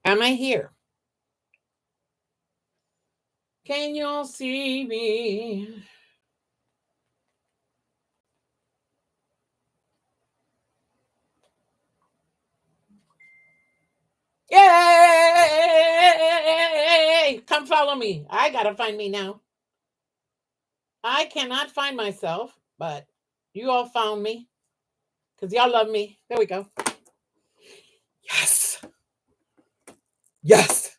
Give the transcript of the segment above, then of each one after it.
Am I here? Can y'all see me? Yay! Come follow me. I gotta find me now. I cannot find myself, but you all found me because y'all love me. There we go. Yes. Yes.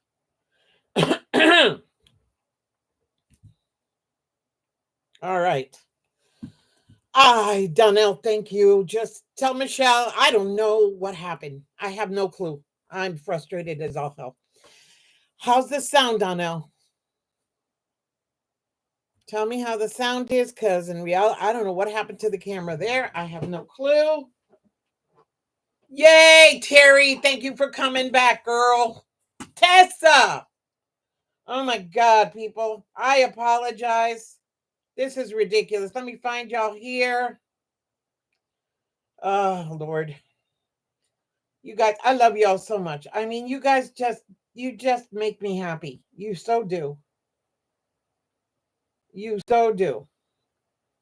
All right. Donnell, thank you. Just tell Michelle, I don't know what happened. I have no clue. I'm frustrated as all hell. How's the sound, Donnell? Tell me how the sound is, because in reality, I don't know what happened to the camera there. I have no clue. Yay, Terry. Thank you for coming back, girl. Tessa. Oh my God, people. I apologize. This is ridiculous. Let me find y'all here. Oh, Lord. You guys, I love y'all so much. I mean, you just make me happy. You so do. You so do.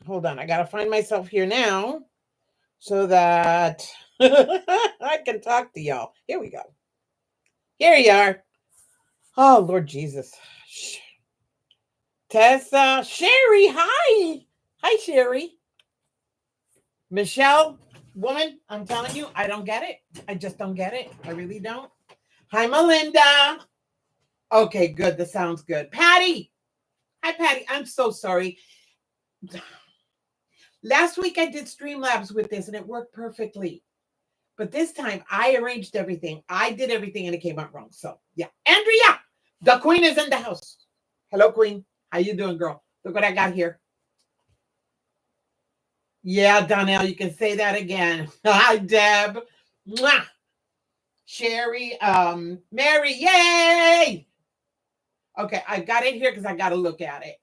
Hold on. I got to find myself here now so that I can talk to y'all. Here we go. Here you are. Oh, Lord Jesus. Tessa. Sherry, hi. Hi, Sherry. Michelle, woman, I'm telling you, I don't get it. I just don't get it. I really don't. Hi, Melinda. Okay, good. This sounds good. Patty. Hi, Patty. I'm so sorry. Last week I did Streamlabs with this and it worked perfectly. But this time I arranged everything. I did everything and it came out wrong. So, yeah. Andrea, the queen is in the house. Hello, queen. How you doing, girl? Look what I got here. Yeah, Donnell, you can say that again. Hi, Deb. Mwah. Sherry, Mary, yay! Okay, I got it here because I got to look at it.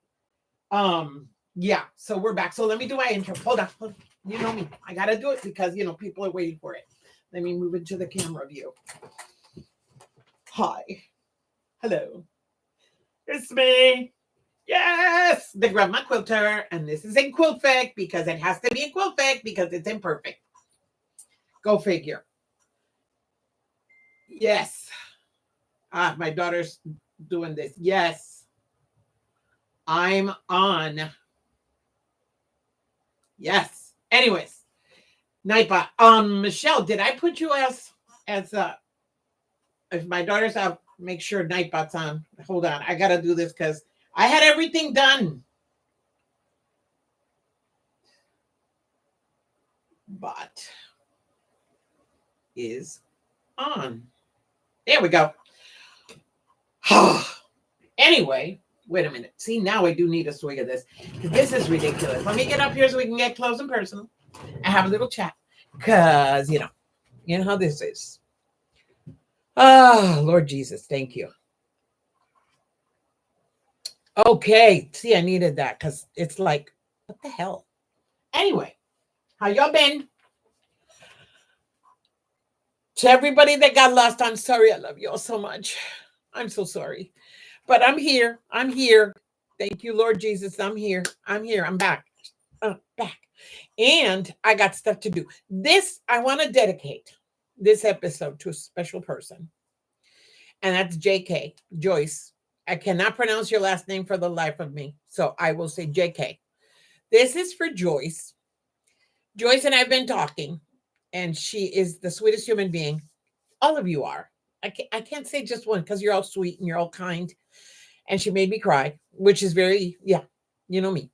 Yeah, so we're back. So let me do my intro. Hold on. You know me. I got to do it because, people are waiting for it. Let me move into the camera view. Hi. Hello. It's me. Yes, the Granma quilter. And this is in Quiltfic because it has to be in Quiltfic because it's imperfect. Go figure. Yes. My daughter's doing this. Yes. I'm on. Yes. Anyways, Nightbot. Michelle, did I put you as if my daughter's out, make sure Nightbot's on. Hold on. I gotta do this because I had everything done. Bot is on. There we go. Anyway, wait a minute. See, now I do need a swig of this. This is ridiculous. Let me get up here so we can get close and personal and have a little chat. Because, you know how this is. Oh, Lord Jesus, thank you. Okay. See, I needed that because it's like, what the hell? Anyway, how y'all been? To everybody that got lost, I'm sorry. I love y'all so much. I'm so sorry. But I'm here. I'm here. Thank you, Lord Jesus. I'm here. I'm here. I'm back. Back. And I got stuff to do. This, I want to dedicate this episode to a special person. And that's JK, Joyce. I cannot pronounce your last name for the life of me. So I will say JK. This is for Joyce. Joyce and I have been talking, and she is the sweetest human being. All of you are. I can't say just one because you're all sweet and you're all kind. And she made me cry, which is very, yeah, you know me.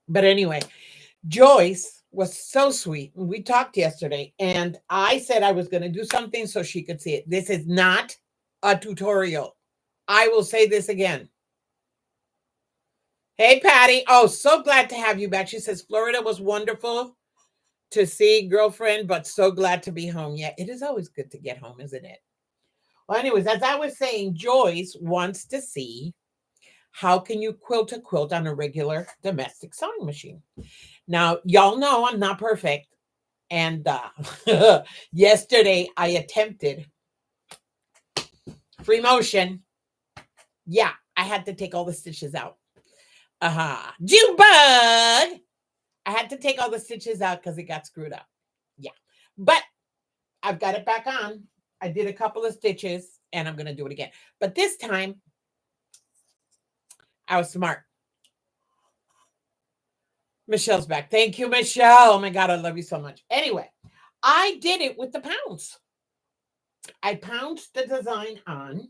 But anyway, Joyce was so sweet. We talked yesterday, and I said I was going to do something so she could see it. This is not a tutorial. I will say this again. Hey, Patty. Oh, so glad to have you back. She says Florida was wonderful to see, girlfriend, but so glad to be home. Yeah, it is always good to get home, isn't it? Well, anyways, as I was saying, Joyce wants to see how can you quilt a quilt on a regular domestic sewing machine. Now, y'all know I'm not perfect. And yesterday I attempted free motion. Yeah, I had to take all the stitches out. June bug. I had to take all the stitches out because it got screwed up. Yeah, but I've got it back on. I did a couple of stitches and I'm going to do it again. But this time, I was smart. Michelle's back. Thank you, Michelle. Oh my God, I love you so much. Anyway, I did it with the pounds. I pounced the design on.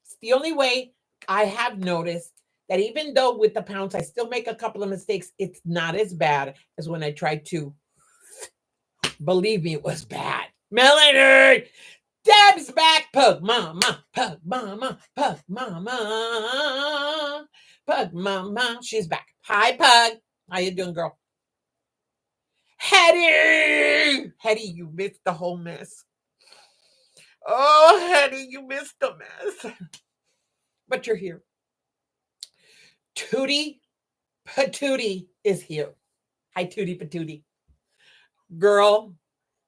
It's the only way. I have noticed that even though with the pounds, I still make a couple of mistakes, it's not as bad as when I tried to. Believe me, it was bad. Melanie! Deb's back. Pug mama, pug mama, pug mama, pug mama. She's back. Hi, Pug. How you doing, girl? Hetty! Hetty, you missed the whole mess. Oh, Hetty, you missed the mess. But you're here. Tootie Patootie is here. Hi, Tootie Patootie. Girl,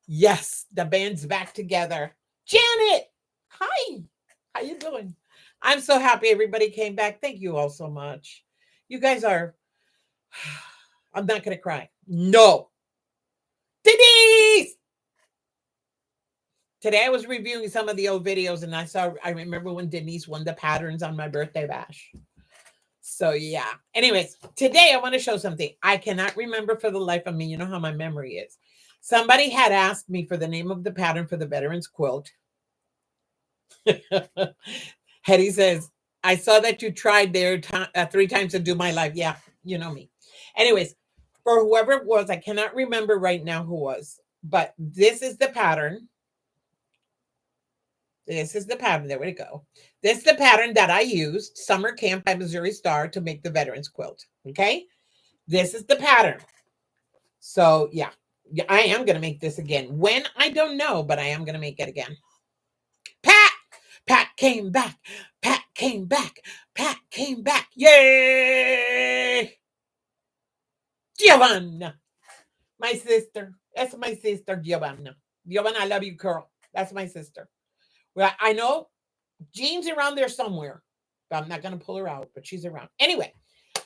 yes, the band's back together. Janet, hi. How you doing? I'm so happy everybody came back. Thank you all so much. You guys are, I'm not going to cry. No. Denise! Today I was reviewing some of the old videos and I remember when Denise won the patterns on my birthday bash. So yeah. Anyways, today I want to show something. I cannot remember for the life of me. You know how my memory is. Somebody had asked me for the name of the pattern for the veterans quilt. Hetty says, I saw that you tried there 3 times to do my life. Yeah, you know me. Anyways, for whoever it was, I cannot remember right now who was, but this is the pattern. This is the pattern. There we go. This is the pattern that I used, Summer Camp by Missouri Star, to make the veterans quilt. Okay. This is the pattern. So yeah, I am going to make this again. When? I don't know, but I am going to make it again. Pat came back. Pat came back. Pat came back. Yay! Giovanna. My sister. That's my sister, Giovanna. Giovanna, I love you, girl. That's my sister. Well, I know Jean's around there somewhere, but I'm not going to pull her out, but she's around. Anyway,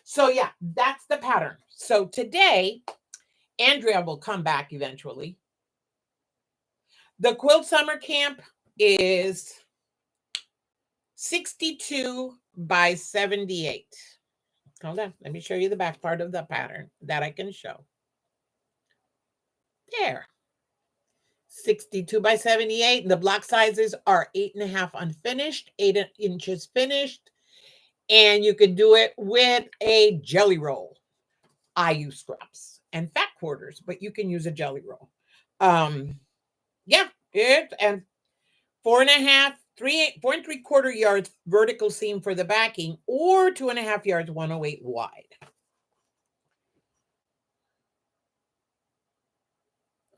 so yeah, that's the pattern. So today, Andrea will come back eventually. The Quilt Summer Camp is 62 by 78. Hold on. Let me show you the back part of the pattern that I can show. There. 62 by 78. The block sizes are 8.5 unfinished, 8 inches finished. And you could do it with a jelly roll. I use scraps and fat quarters, but you can use a jelly roll. Yeah, it and 4.5, 4 3/4 yards vertical seam for the backing, or 2.5 yards, 108 wide.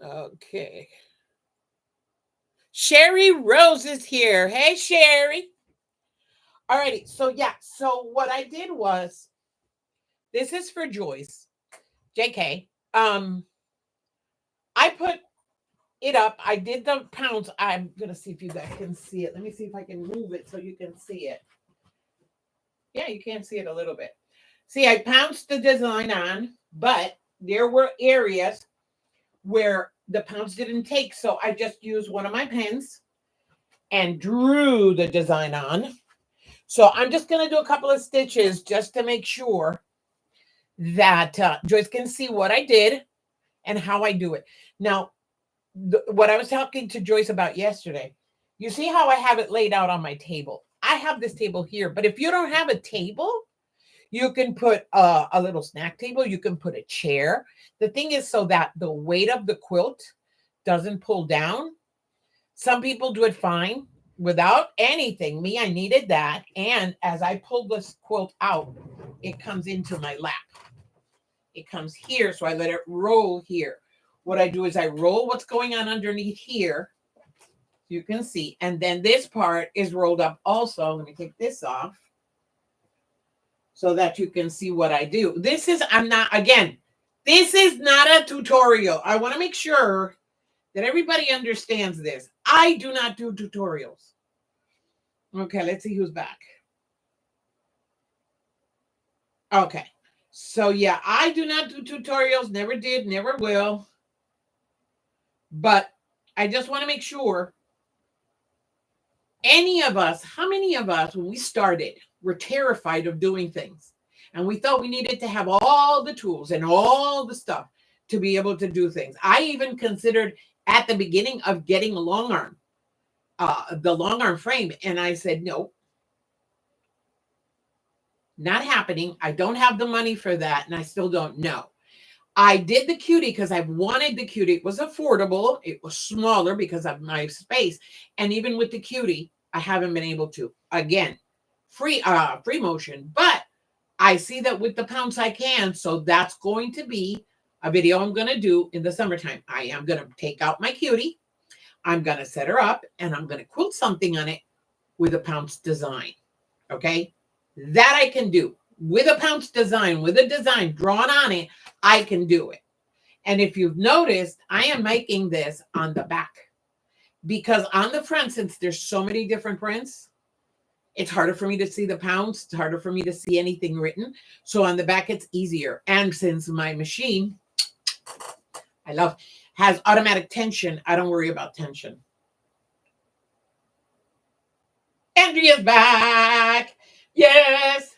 Okay. Sherry Rose is here. Hey, Sherry. All righty. So yeah. So what I did was, this is for Joyce. JK. I put it up. I did the pounds. I'm gonna see if you guys can see it. Let me see if I can move it so you can see it. Yeah, you can see it a little bit. See, I pounced the design on, but there were areas where the pounds didn't take. So I just used one of my pens and drew the design on. So I'm just going to do a couple of stitches just to make sure that Joyce can see what I did and how I do it. Now, what I was talking to Joyce about yesterday, you see how I have it laid out on my table. I have this table here, but if you don't have a table, you can put a little snack table. You can put a chair. The thing is so that the weight of the quilt doesn't pull down. Some people do it fine without anything. Me, I needed that. And as I pull this quilt out, it comes into my lap. It comes here, so I let it roll here. What I do is I roll what's going on underneath here. You can see. And then this part is rolled up also. Let me take this off so that you can see what I do. This is not a tutorial. I want to make sure that everybody understands this. I do not do tutorials. Okay, let's see who's back. Okay. So yeah, I do not do tutorials, never did, never will. But I just want to make sure any of us, how many of us, when we started, were terrified of doing things? And we thought we needed to have all the tools and all the stuff to be able to do things. I even considered at the beginning of getting a long arm, the long arm frame. And I said, no, not happening. I don't have the money for that. And I still don't know. I did the cutie because I wanted the cutie. It was affordable. It was smaller because of my space. And even with the cutie, I haven't been able to. Again, free motion. But I see that with the pounce I can. So that's going to be a video I'm going to do in the summertime. I am going to take out my cutie. I'm going to set her up and I'm going to quilt something on it with a pounce design. Okay. That I can do with a pounce design, with a design drawn on it. I can do it. And if you've noticed, I am making this on the back because on the front, since there's so many different prints, it's harder for me to see the pounce. It's harder for me to see anything written. So on the back, it's easier. And since my machine, I love, has automatic tension, I don't worry about tension. Andrea's back. Yes.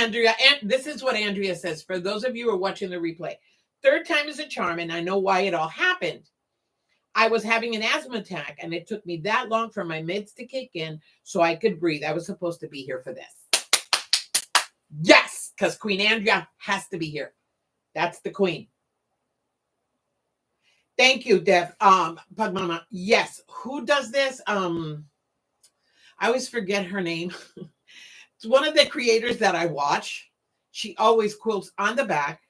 Andrea. And this is what Andrea says. For those of you who are watching the replay, third time is a charm, and I know why it all happened. I was having an asthma attack, and it took me that long for my meds to kick in so I could breathe. I was supposed to be here for this. Yes, because Queen Andrea has to be here. That's the queen. Thank you, Deb. Pug Mama. Yes. Who does this? I always forget her name. It's one of the creators that I watch. She always quilts on the back.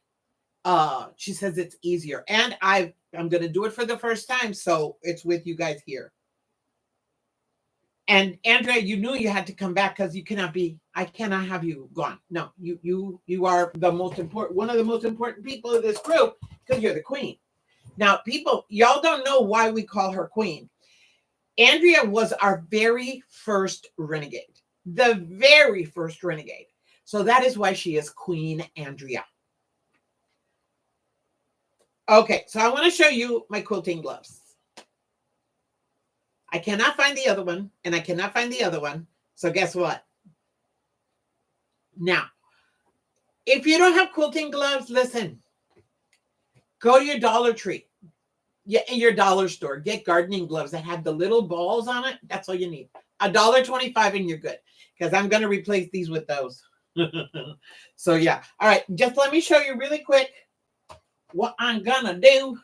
She says it's easier. And I'm going to do it for the first time. So it's with you guys here. And Andrea, you knew you had to come back because you cannot be, I cannot have you gone. No, you are the most important, one of the most important people of this group because you're the queen. Now, people, y'all don't know why we call her queen. Andrea was our very first renegade. The very first renegade. So that is why she is Queen Andrea. Okay, so I want to show you my quilting gloves. I cannot find the other one, and I cannot find the other one. So guess what? Now, if you don't have quilting gloves, listen. Go to your Dollar Tree. Yeah, in your dollar store. Get gardening gloves that have the little balls on it. That's all you need. $1.25 and you're good. Because I'm going to replace these with those. So yeah. All right. Just let me show you really quick what I'm going to do.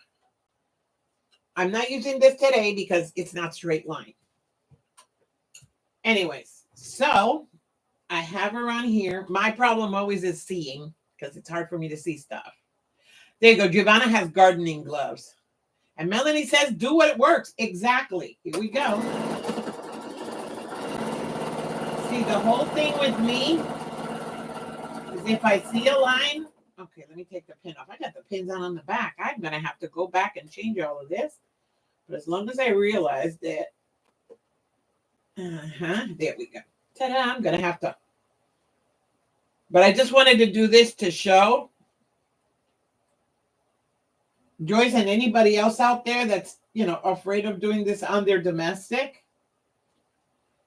I'm not using this today because it's not straight line. Anyways, so I have her on here. My problem always is seeing because it's hard for me to see stuff. There you go. Giovanna has gardening gloves. And Melanie says, do what it works. Exactly. Here we go. See, the whole thing with me is if I see a line. Okay, let me take the pin off. I got the pins on the back. I'm going to have to go back and change all of this. But as long as I realize that. There we go. Ta-da, I'm going to have to. But I just wanted to do this to show Joyce and anybody else out there that's, afraid of doing this on their domestic.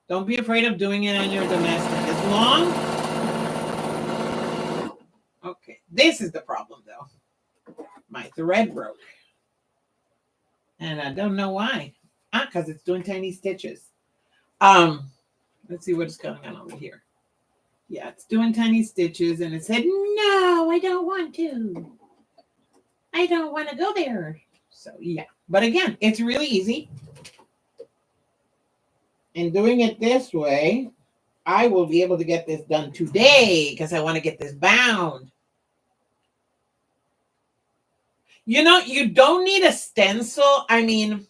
Don't be afraid of doing it on your domestic. As long. Okay, this is the problem though. My thread broke. And I don't know why. Because it's doing tiny stitches. Let's see what's going on over here. Yeah, it's doing tiny stitches and it said, no, I don't want to. I don't want to go there. So yeah, but again, it's really easy. And doing it this way, I will be able to get this done today because I want to get this bound. You don't need a stencil. I mean,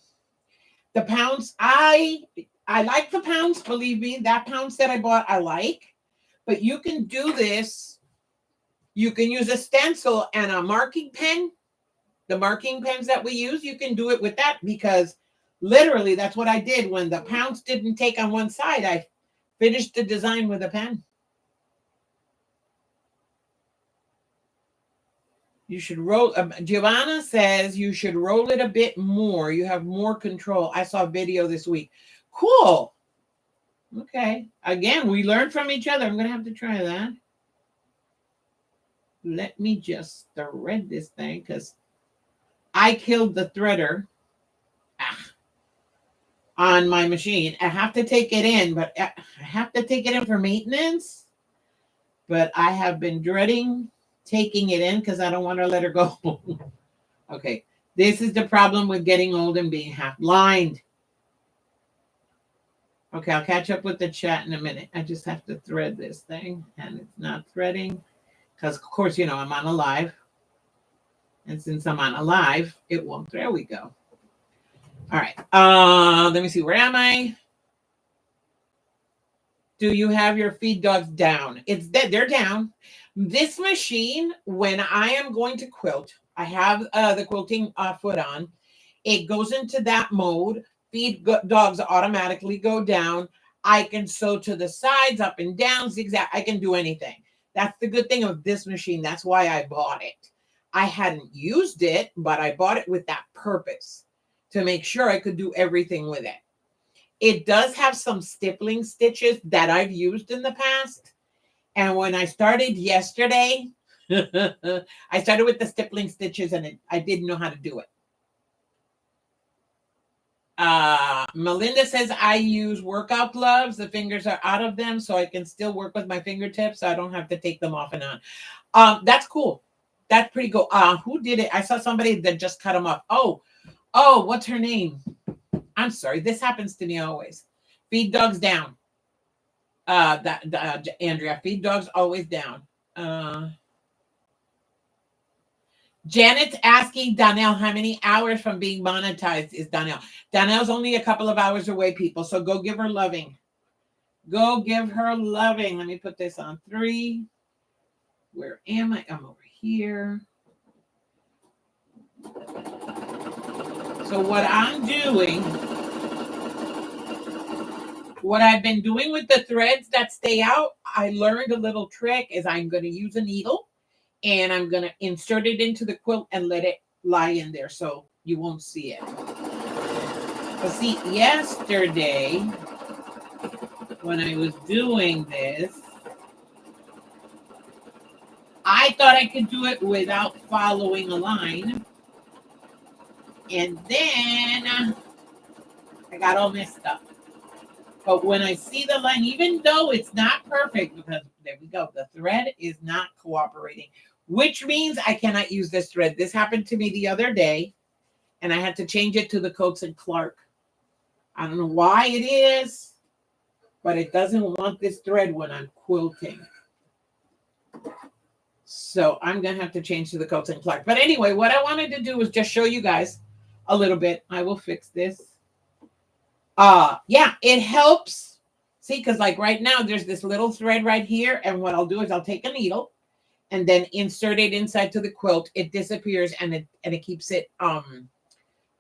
the pounce, I like the pounce, believe me. That pounce that I bought, I like. But you can do this. You can use a stencil and a marking pen. The marking pens that we use, you can do it with that because Literally, that's what I did. When the pounce didn't take on one side, I finished the design with a pen. You should roll. Giovanna says you should roll it a bit more. You have more control. I saw a video this week. Cool. Okay. Again, we learn from each other. I'm going to have to try that. Let me just thread this thing because I killed the threader on my machine. I have to take it in, but I have to take it in for maintenance. But I have been dreading taking it in because I don't want to let her go. Okay. This is the problem with getting old and being half blind. Okay, I'll catch up with the chat in a minute. I just have to thread this thing, and it's not threading because, of course, I'm on a live. And since I'm on a live, it won't. There we go. All right. Let me see. Where am I? Do you have your feed dogs down? It's dead. They're down. This machine, when I am going to quilt, I have the quilting foot on. It goes into that mode. Feed dogs automatically go down. I can sew to the sides, up and down, zigzag. I can do anything. That's the good thing of this machine. That's why I bought it. I hadn't used it, but I bought it with that purpose to make sure I could do everything with it. It does have some stippling stitches that I've used in the past. And when I started yesterday, I started with the stippling stitches and I didn't know how to do it. Melinda says I use workout gloves. The fingers are out of them, so I can still work with my fingertips. So I don't have to take them off and on. That's cool. That's pretty cool. Who did it? I saw somebody that just cut them off. Oh, what's her name? I'm sorry. This happens to me always. Feed dogs down. Andrea, feed dogs always down. Janet's asking Donnell how many hours from being monetized is Donnell. Donnell's only a couple of hours away, people. So go give her loving. Go give her loving. Let me put this on 3. Where am I? I'm over here. So what I'm doing, what I've been doing with the threads that stay out, I learned a little trick is I'm going to use a needle and I'm going to insert it into the quilt and let it lie in there so you won't see it. But see, yesterday when I was doing this, I thought I could do it without following a line. And then I got all messed up. But when I see the line, even though it's not perfect, because there we go, the thread is not cooperating, which means I cannot use this thread. This happened to me the other day, and I had to change it to the Coats and Clark. I don't know why it is, but it doesn't want this thread when I'm quilting. So I'm going to have to change to the Coats and Clark. But anyway, what I wanted to do was just show you guys a little bit. I will fix this. Yeah, it helps. See, because like right now, there's this little thread right here. And what I'll do is I'll take a needle and then insert it inside to the quilt. It disappears and it keeps it,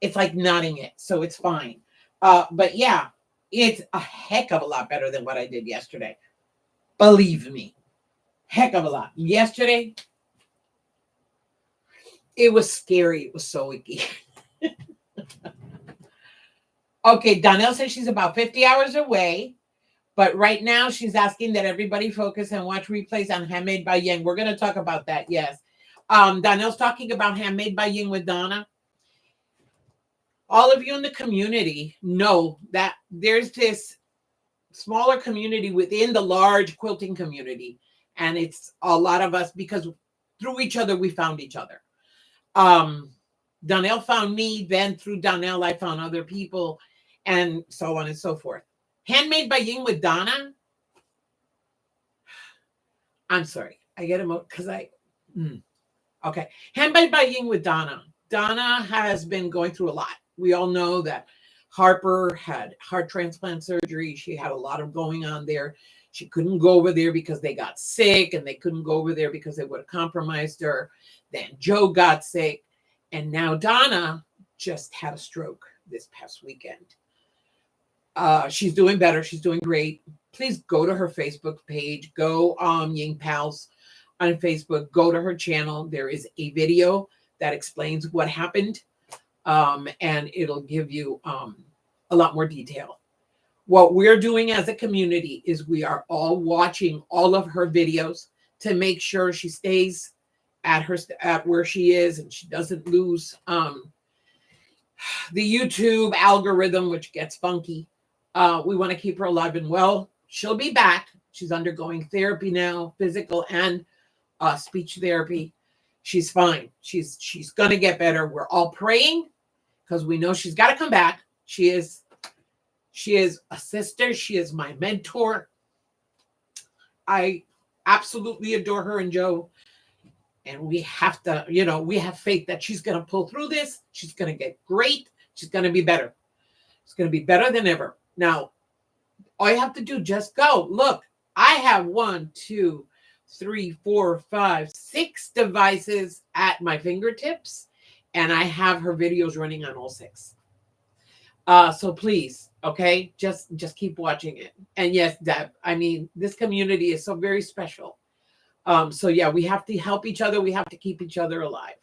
it's like knotting it. So it's fine. But yeah, it's a heck of a lot better than what I did yesterday. Believe me, heck of a lot. Yesterday, it was scary. It was so icky. Okay, Donnell says she's about 50 hours away, but right now she's asking that everybody focus and watch replays on Handmade by Yang. We're going to talk about that, yes. Donnell's talking about Handmade by Yang with Donna. All of you in the community know that there's this smaller community within the large quilting community, and it's a lot of us because through each other, we found each other. Donnell found me, then through Donnell, I found other people, and so on and so forth. Handmade by Ying with Donna. I'm sorry. I get him because okay. Handmade by Ying with Donna. Donna has been going through a lot. We all know that Harper had heart transplant surgery. She had a lot of going on there. She couldn't go over there because they got sick, and they couldn't go over there because they would have compromised her. Then Joe got sick. And now Donna just had a stroke. this past weekend. She's doing better. She's doing great. Please go to her Facebook page. Go Ying Pals on Facebook. Go to her channel. There is a video that explains what happened, and it'll give you a lot more detail. What we're doing as a community is we are all watching all of her videos to make sure she stays at where she is and she doesn't lose the YouTube algorithm, which gets funky. We want to keep her alive and well. She'll be back. She's undergoing therapy now, physical and speech therapy. She's fine. She's going to get better. We're all praying because we know she's got to come back. She is a sister. She is my mentor. I absolutely adore her and Joe. And we have to, we have faith that she's going to pull through this. She's going to get great. She's going to be better. It's going to be better than ever. Now, all you have to do, just go. Look, I have 1, 2, 3, 4, 5, 6 devices at my fingertips. And I have her videos running on all 6. So please, okay, just keep watching it. And yes, Deb, I mean, this community is so very special. So yeah, we have to help each other. We have to keep each other alive.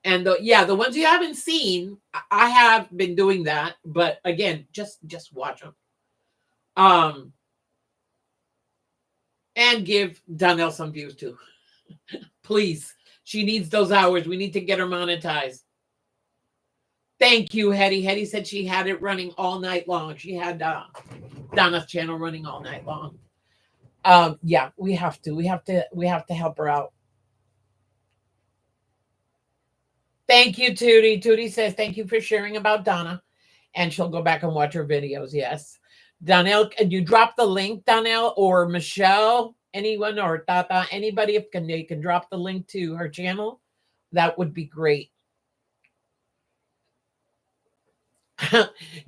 And the ones you haven't seen, I have been doing that. But again, just watch them. And give Donnell some views too. Please. She needs those hours. We need to get her monetized. Thank you, Hetty. Hetty said she had it running all night long. She had Donna's channel running all night long. Yeah, we have to help her out. Thank you, Tootie. Tootie says, thank you for sharing about Donna. And she'll go back and watch her videos. Yes. Donnell, can you drop the link, Donnell, or Michelle, anyone, or Tata, anybody, if they can drop the link to her channel? That would be great.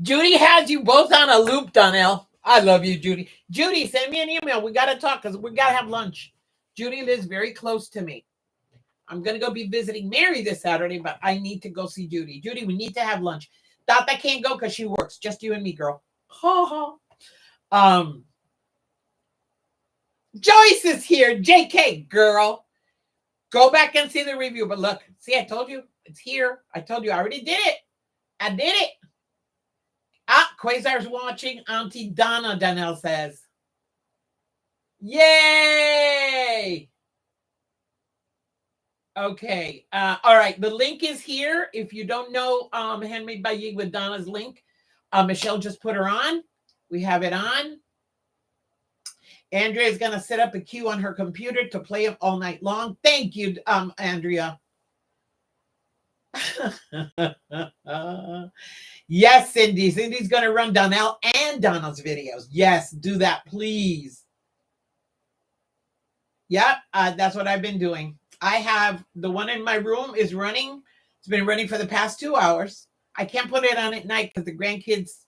Judy has you both on a loop, Donnell. I love you, Judy. Judy, send me an email. We got to talk because we got to have lunch. Judy lives very close to me. I'm going to go be visiting Mary this Saturday, but I need to go see Judy. Judy, we need to have lunch. Tata can't go because she works. Just you and me, girl. Joyce is here. JK, girl. Go back and see the review. But look, see, I told you. It's here. I told you. I already did it. I did it. Quasar's watching. Auntie Donna, Donnell says. Yay! Okay. All right. The link is here. If you don't know Handmade by Ying with Donna's link, Michelle just put her on. We have it on. Andrea is going to set up a queue on her computer to play it all night long. Thank you, Andrea. Yes, Cindy. Cindy's going to run Donnell and Donna's videos. Yes, do that, please. Yep, that's what I've been doing. I have the one in my room is running. It's been running for the past 2 hours. I can't put it on at night because the grandkids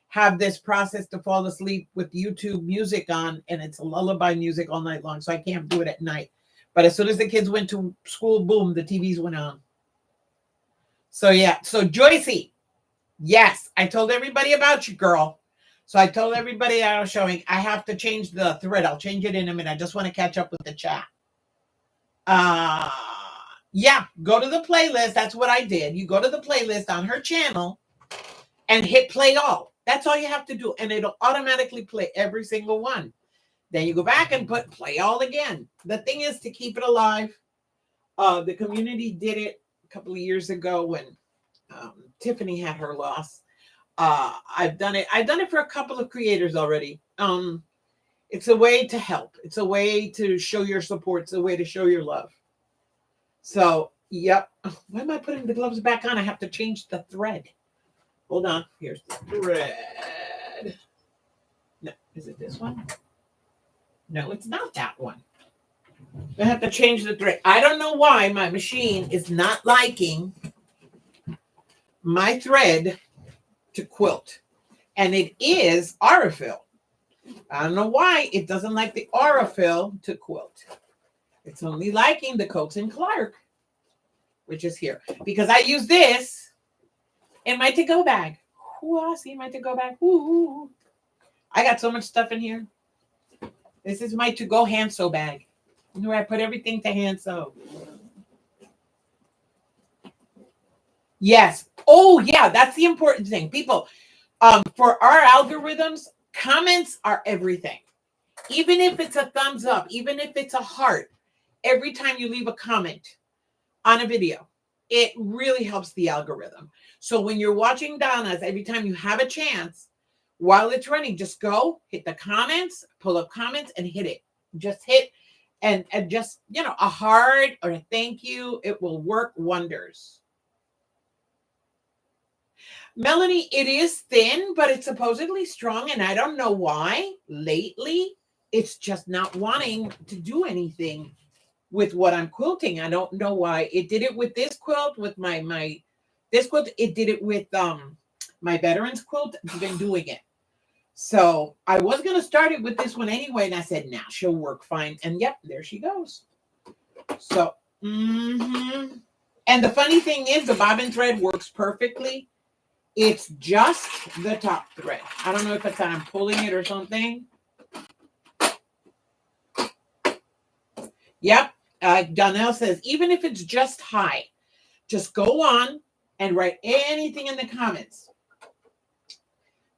have this process to fall asleep with YouTube music on, and it's a lullaby music all night long, so I can't do it at night. But as soon as the kids went to school, boom, the TVs went on. So yeah, so Joycey, yes, I told everybody about you, girl. So I told everybody I was showing. I have to change the thread. I'll change it in a minute. I just want to catch up with the chat. Yeah, go to the playlist. That's what I did. You go to the playlist on her channel and hit play all. That's all you have to do. And it'll automatically play every single one. Then you go back and put play all again. The thing is to keep it alive. The community did it a couple of years ago when Tiffany had her loss. I've done it. I've done it for a couple of creators already. It's a way to help. It's a way to show your support. It's a way to show your love. So, yep. Why am I putting the gloves back on? I have to change the thread. Hold on. Here's the thread. No, is it this one? No, it's not that one. I have to change the thread. I don't know why my machine is not liking my thread to quilt. And it is Aurifil. I don't know why it doesn't like the Aurifil to quilt. It's only liking the Quilting Clark, which is here. Because I use this In my to-go bag. Ooh, I see my to-go bag. Ooh. I got so much stuff in here. This is my to-go hand sew bag. Where I put everything to hand sew. Yes. Oh, yeah. That's the important thing. People, for our algorithms, comments are everything. Even if it's a thumbs up, even if it's a heart, every time you leave a comment on a video, it really helps the algorithm. So when you're watching Donna's, every time you have a chance, while it's running, just go hit the comments, pull up comments and hit it. Just hit and just, a heart or a thank you. It will work wonders. Melanie, it is thin, but it's supposedly strong. And I don't know why lately it's just not wanting to do anything with what I'm quilting. I don't know why. It did it with this quilt, with this quilt. It did it with my veterans quilt. It's been doing it. So I was going to start it with this one anyway. And I said, nah, she'll work fine. And yep, there she goes. So, and the funny thing is the bobbin thread works perfectly. It's just the top thread. I don't know if it's that I'm pulling it or something. Yep. Donnell says, even if it's just high, just go on and write anything in the comments.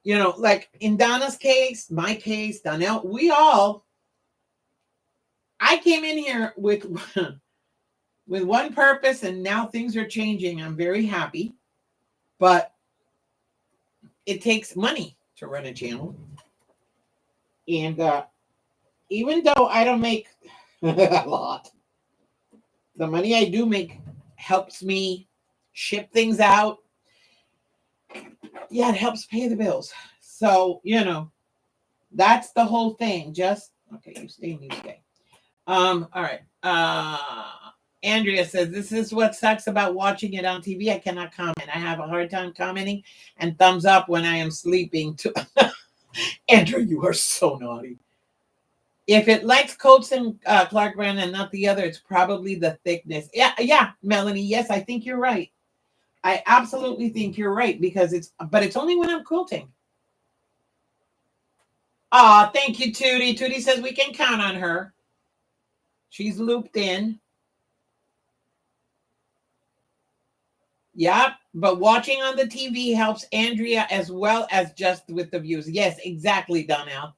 Like in Donna's case, my case, Donnell, I came in here with one purpose and now things are changing. I'm very happy, but it takes money to run a channel. And even though I don't make a lot, the money I do make helps me ship things out. Yeah, it helps pay the bills. So, that's the whole thing. Just, okay, you stay. All right. Andrea says, this is what sucks about watching it on TV. I cannot comment. I have a hard time commenting and thumbs up when I am sleeping too. Andrea, you are so naughty. If it likes coats and Clark brand and not the other, it's probably the thickness. Yeah, Melanie. Yes, I think you're right. I absolutely think you're right because it's only when I'm quilting. Thank you, Tootie. Tootie says we can count on her. She's looped in. Yep, but watching on the TV helps Andrea as well as just with the views. Yes, exactly, Donnell.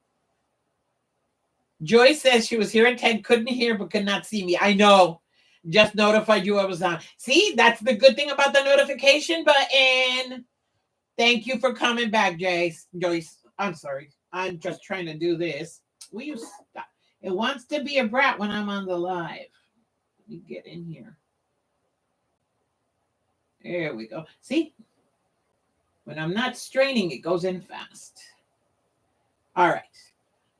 Joyce says she was here at 10, couldn't hear, but could not see me. I know. Just notified you I was on. See, that's the good thing about the notification button. Thank you for coming back, Joyce. I'm sorry. I'm just trying to do this. Will you stop? It wants to be a brat when I'm on the live. Let me get in here. There we go. See? When I'm not straining, it goes in fast. All right.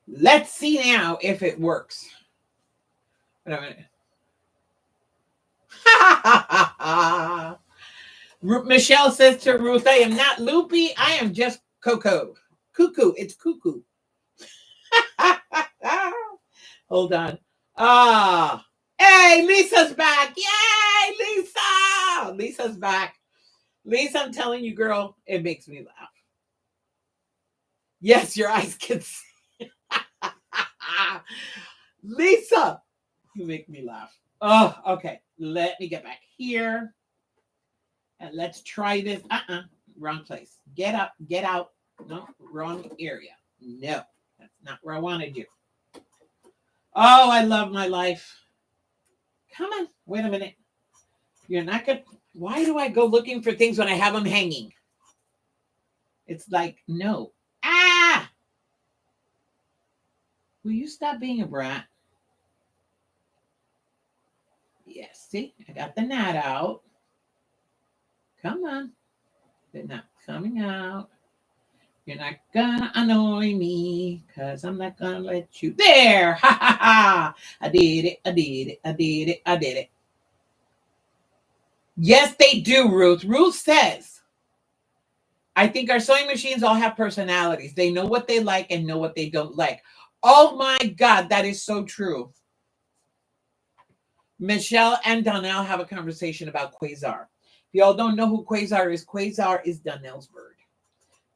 Let's see now if it works. Wait a minute. Michelle says to Ruth, I am not loopy. I am just cuckoo. It's cuckoo. Hold on. Hey, Lisa's back. Yay, Lisa. Lisa's back. Lisa, I'm telling you, girl, it makes me laugh. Yes, your eyes can see. Lisa, you make me laugh. Oh, okay. Let me get back here. And let's try this. Wrong place. Get up, get out. No, wrong area. No, that's not where I wanted you. Oh, I love my life. Come on. Wait a minute. You're not going to. Why do I go looking for things when I have them hanging? It's like, no. Will you stop being a brat? Yes, see, I got the knot out. Come on. They're not coming out. You're not gonna annoy me because I'm not gonna let you. There! Ha ha ha! I did it. Yes, they do, Ruth. Ruth says, I think our sewing machines all have personalities. They know what they like and know what they don't like. Oh my God, that is so true. Michelle and Donnell have a conversation about Quasar. If y'all don't know who Quasar is Donnell's bird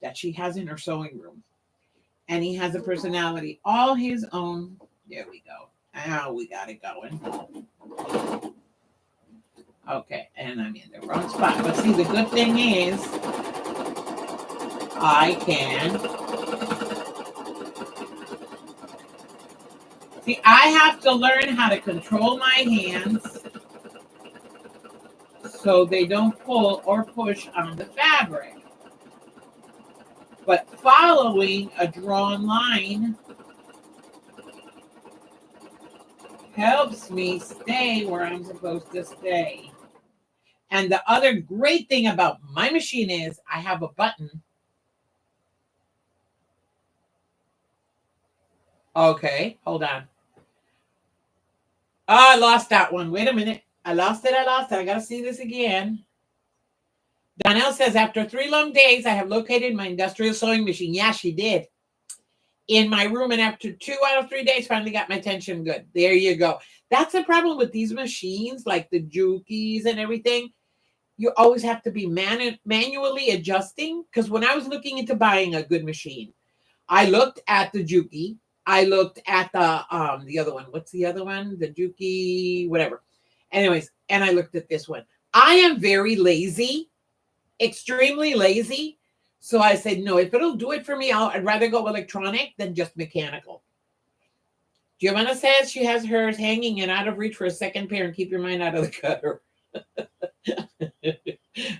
that she has in her sewing room. And he has a personality all his own. There we go. Now we got it going. Okay, and I'm in the wrong spot. But see, the good thing is I can... See, I have to learn how to control my hands so they don't pull or push on the fabric. But following a drawn line helps me stay where I'm supposed to stay. And the other great thing about my machine is I have a button. Okay, hold on. Oh, I lost that one. Wait a minute. I lost it. I got to see this again. Donnell says, after 3 long days, I have located my industrial sewing machine. Yeah, she did. In my room. And after 2 out of 3 days, finally got my tension good. There you go. That's the problem with these machines, like the Jukies and everything. You always have to be manually adjusting. Because when I was looking into buying a good machine, I looked at the Juki. I looked at the other one. What's the other one? The Juki, whatever. Anyways, and I looked at this one. I am very lazy, extremely lazy. So I said, no, if it'll do it for me, I'd rather go electronic than just mechanical. Giovanna says she has hers hanging and out of reach for a second pair, and keep your mind out of the gutter.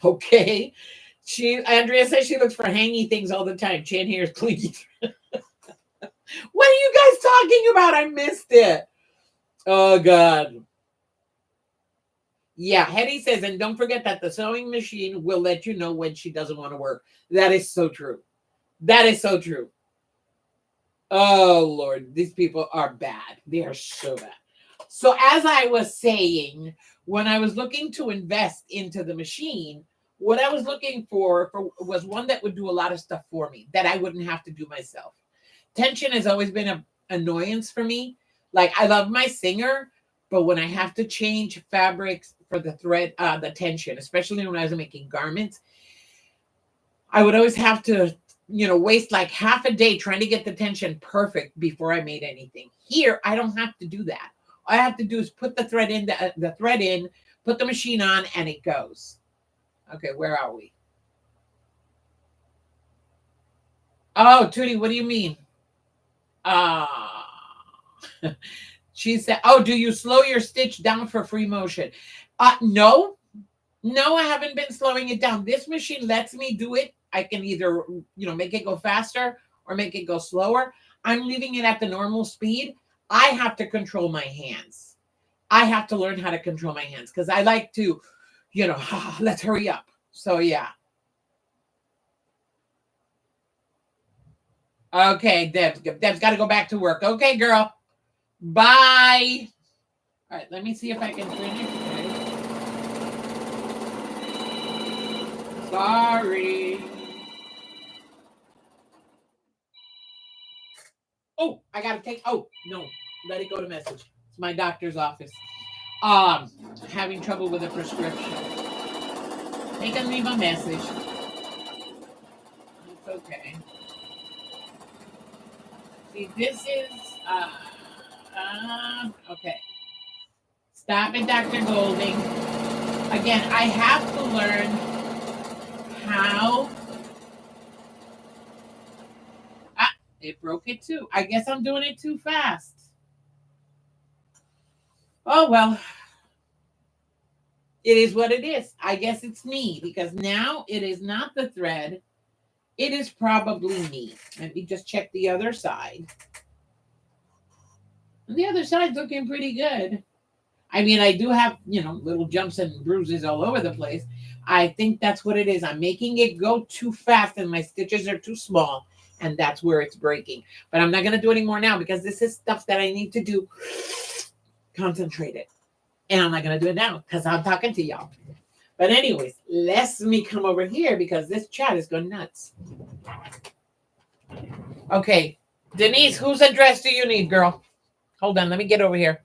Okay. Andrea says she looks for hangy things all the time. Chan hair is clingy. What are you guys talking about? I missed it. Oh, God. Yeah, Hetty says, and don't forget that the sewing machine will let you know when she doesn't want to work. That is so true. That is so true. Oh, Lord, these people are bad. They are so bad. So as I was saying, when I was looking to invest into the machine, what I was looking for was one that would do a lot of stuff for me that I wouldn't have to do myself. Tension has always been an annoyance for me. Like, I love my Singer, but when I have to change fabrics for the thread, the tension, especially when I was making garments, I would always have to, waste like half a day trying to get the tension perfect before I made anything. Here, I don't have to do that. All I have to do is put the thread in, put the machine on, and it goes. Okay, where are we? Oh, Tootie, what do you mean? She said, oh, do you slow your stitch down for free motion? No, I haven't been slowing it down. This machine lets me do it. I can either, make it go faster or make it go slower. I'm leaving it at the normal speed. I have to control my hands. I have to learn how to control my hands because I like to, let's hurry up. So, yeah. Okay, Deb's got to go back to work. Okay, girl. Bye. All right, let me see if I can finish this. Sorry. Oh, I got to take. Oh, no. Let it go to message. It's my doctor's office. Having trouble with a prescription. They can leave a message. It's okay. See, this is okay. Stop it, Dr. Golding. Again, I have to learn how. It broke it too. I guess I'm doing it too fast. Oh, well. It is what it is. I guess it's me because now it is not the thread. It is probably me. Let me just check the other side. The other side's looking pretty good. I mean, I do have, little jumps and bruises all over the place. I think that's what it is. I'm making it go too fast and my stitches are too small. And that's where it's breaking. But I'm not going to do any more now because this is stuff that I need to do. Concentrate it. And I'm not going to do it now because I'm talking to y'all. But anyways, let me come over here because this chat is going nuts. Okay. Denise, whose address do you need, girl? Hold on. Let me get over here.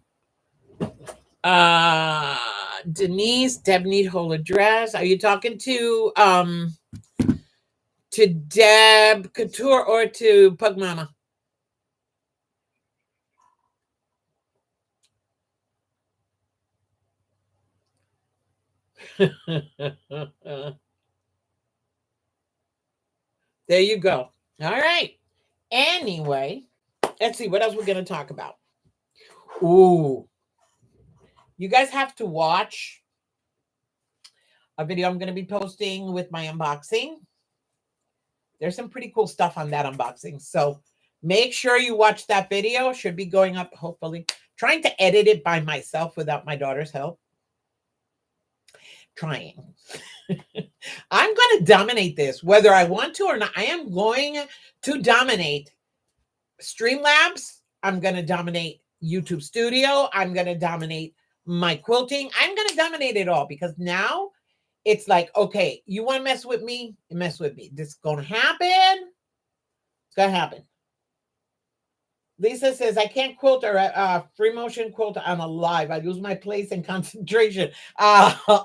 Denise, Deb need whole address. Are you talking to Deb Couture or to Pug Mama? There you go. All right. Anyway, let's see what else we're going to talk about. Ooh, you guys have to watch a video I'm going to be posting with my unboxing. There's some pretty cool stuff on that unboxing. So make sure you watch that video. Should be going up, hopefully. Trying to edit it by myself without my daughter's help. Trying. I'm going to dominate this, whether I want to or not. I am going to dominate Streamlabs. I'm going to dominate YouTube Studio. I'm going to dominate my quilting. I'm going to dominate it all because now it's like, okay, you want to mess with me? Mess with me. This is going to happen. It's going to happen. Lisa says, I can't quilt or free motion quilt on a live. I lose my place and concentration.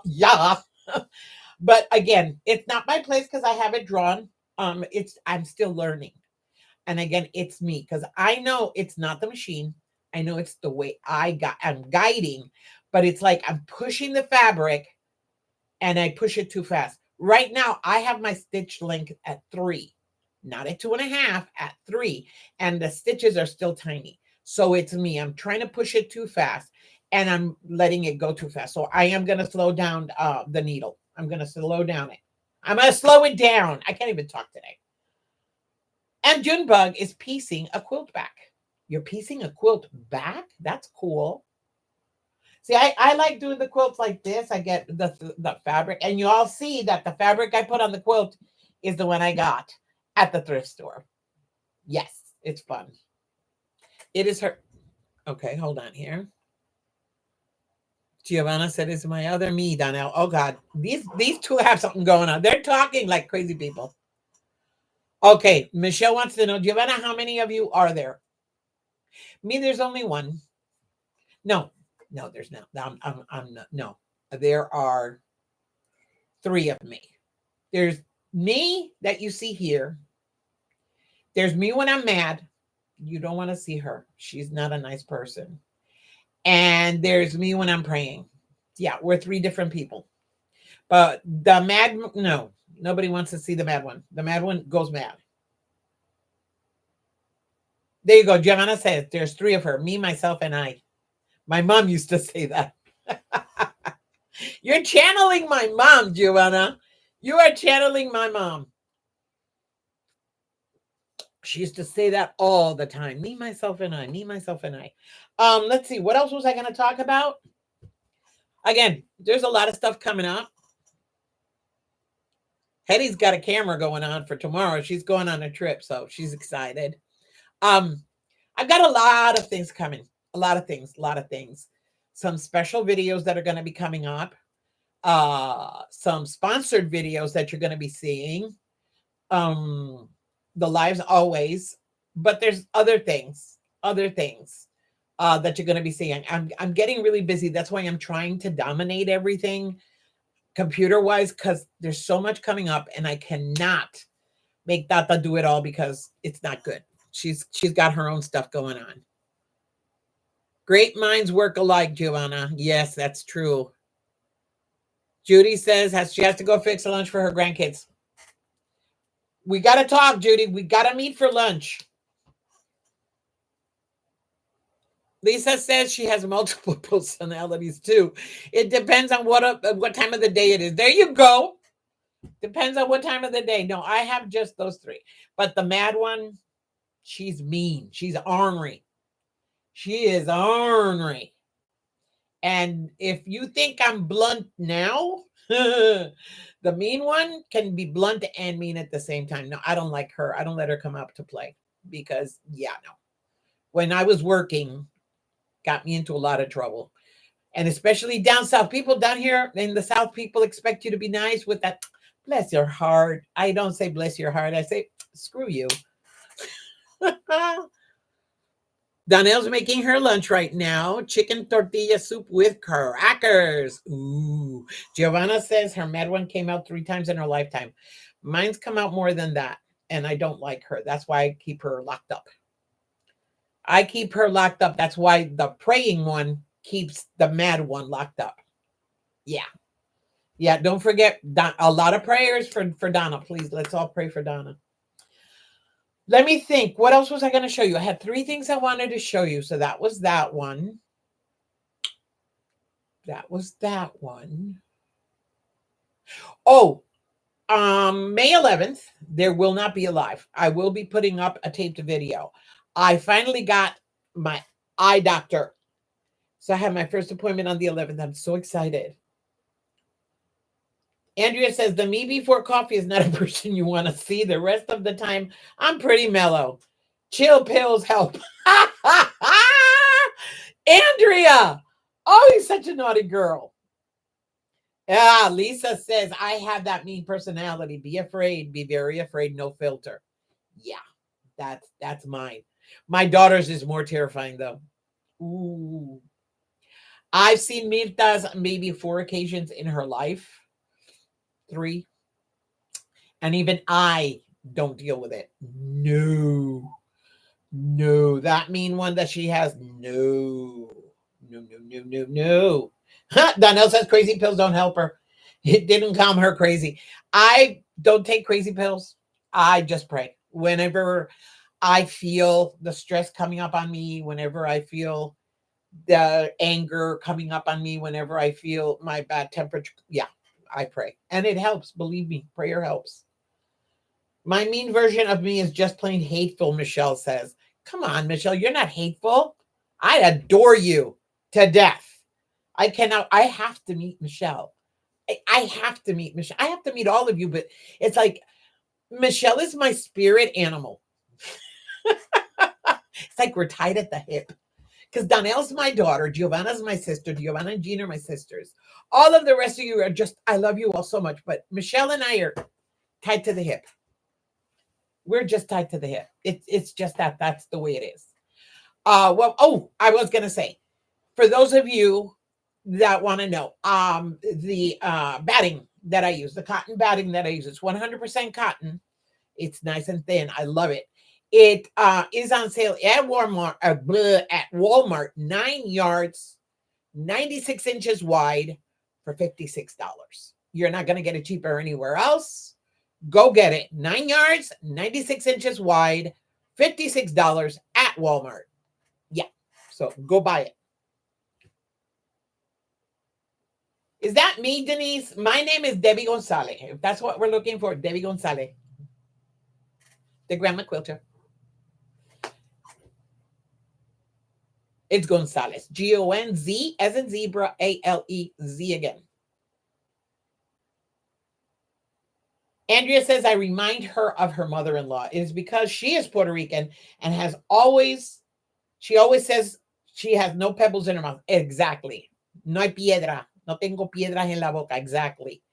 Yeah. But again, it's not my place because I have it drawn. I'm still learning. And again, it's me because I know it's not the machine. I know it's the way I'm guiding, but it's like I'm pushing the fabric and I push it too fast. Right now, I have my stitch length at 3, not at 2.5, at 3. And the stitches are still tiny. So it's me. I'm trying to push it too fast and I'm letting it go too fast. So I am going to slow down the needle. I'm going to slow down it. I'm going to slow it down. I can't even talk today. And Junebug is piecing a quilt back. You're piecing a quilt back? That's cool. See, I like doing the quilts like this. I get the fabric. And you all see that the fabric I put on the quilt is the one I got at the thrift store. Yes, it's fun. It is her. Okay, hold on here. Giovanna said, "It's my other me, Donnell." Oh God, these two have something going on. They're talking like crazy people. Okay, Michelle wants to know, Giovanna, how many of you are there? Me, there's only one. No, there's not. I'm not. No, there are 3 of me. There's me that you see here. There's me when I'm mad. You don't want to see her. She's not a nice person. And there's me when I'm praying. Yeah, we're 3 different people. But the mad, no, nobody wants to see the mad one. The mad one goes mad. There you go. Giovanna says there's 3 of her, me, myself, and I. My mom used to say that. You're channeling my mom, Giovanna. You are channeling my mom. She used to say that all the time. Me, myself, and I. Me, myself, and I. Let's see. What else was I going to talk about? Again, there's a lot of stuff coming up. Hetty's got a camera going on for tomorrow. She's going on a trip, so she's excited. I've got a lot of things coming. A lot of things. Some special videos that are going to be coming up. Some sponsored videos that you're going to be seeing. The lives always, but there's other things that you're going to be seeing. I'm getting really busy. That's why I'm trying to dominate everything computer wise, because there's so much coming up and I cannot make Tata do it all because it's not good. She's got her own stuff going on. Great minds work alike, Giovanna. Yes, that's true. Judy says she has to go fix a lunch for her grandkids. We got to talk, Judy. We got to meet for lunch. Lisa says she has multiple personalities too. It depends on what time of the day it is. There you go. Depends on what time of the day. No, I have just those 3. But the mad one, she's mean. She's ornery. She is ornery. And if you think I'm blunt now, the mean one can be blunt and mean at the same time. No, I don't like her. I don't let her come up to play because, no. When I was working, got me into a lot of trouble. And especially down south. People down here in the south, people expect you to be nice with that. Bless your heart. I don't say bless your heart. I say, screw you. Donnell's making her lunch right now. Chicken tortilla soup with crackers. Ooh. Giovanna says her mad one came out 3 times in her lifetime. Mine's come out more than that, and I don't like her. That's why I keep her locked up. I keep her locked up. That's why the praying one keeps the mad one locked up. Yeah. Yeah. Don't forget a lot of prayers for Donna. Please, let's all pray for Donna. Let me think. What else was I going to show you? I had 3 things I wanted to show you. So that was that one. That was that one. Oh, May 11th, there will not be a live. I will be putting up a taped video. I finally got my eye doctor. So I have my first appointment on the 11th. I'm so excited. Andrea says the me before coffee is not a person you want to see. The rest of the time, I'm pretty mellow. Chill pills help. Andrea, oh, you're such a naughty girl. Yeah, Lisa says, I have that mean personality. Be afraid. Be very afraid. No filter. Yeah, that's mine. My daughter's is more terrifying, though. Ooh. I've seen Mirta's maybe 4 occasions in her life. 3. And even I don't deal with it. No. No. That mean one that she has. No. No, no, no, no, no. Donnell says crazy pills don't help her. It didn't calm her crazy. I don't take crazy pills. I just pray. Whenever I feel the stress coming up on me, whenever I feel the anger coming up on me, whenever I feel my bad temperature, yeah, I pray. And it helps. Believe me, prayer helps. My mean version of me is just plain hateful, Michelle says. Come on, Michelle, you're not hateful. I adore you to death. I have to meet Michelle. I have to meet Michelle. I have to meet all of you, but it's like Michelle is my spirit animal. It's like we're tied at the hip. Because Donnell's my daughter, Giovanna's my sister, Giovanna and Gina are my sisters. All of the rest of you are just, I love you all so much, but Michelle and I are tied to the hip. We're just tied to the hip. It's just that's the way it is. I was gonna say, for those of you that want to know, the batting that I use, the cotton batting that I use, it's 100% cotton. It's nice and thin. I love it. It is on sale at Walmart. At Walmart, 9 yards, 96 inches wide for $56. You're not going to get it cheaper anywhere else. Go get it. 9 yards, 96 inches wide, $56 at Walmart. Yeah. So go buy it. Is that me, Denise? My name is Debbie Gonzalez. If that's what we're looking for, Debbie Gonzalez, the Granma quilter. It's Gonzalez. Gonz, as in zebra, ALEZ again. Andrea says, I remind her of her mother-in-law. It is because she is Puerto Rican and she always says she has no pebbles in her mouth. Exactly. No hay piedra. No tengo piedras en la boca. Exactly.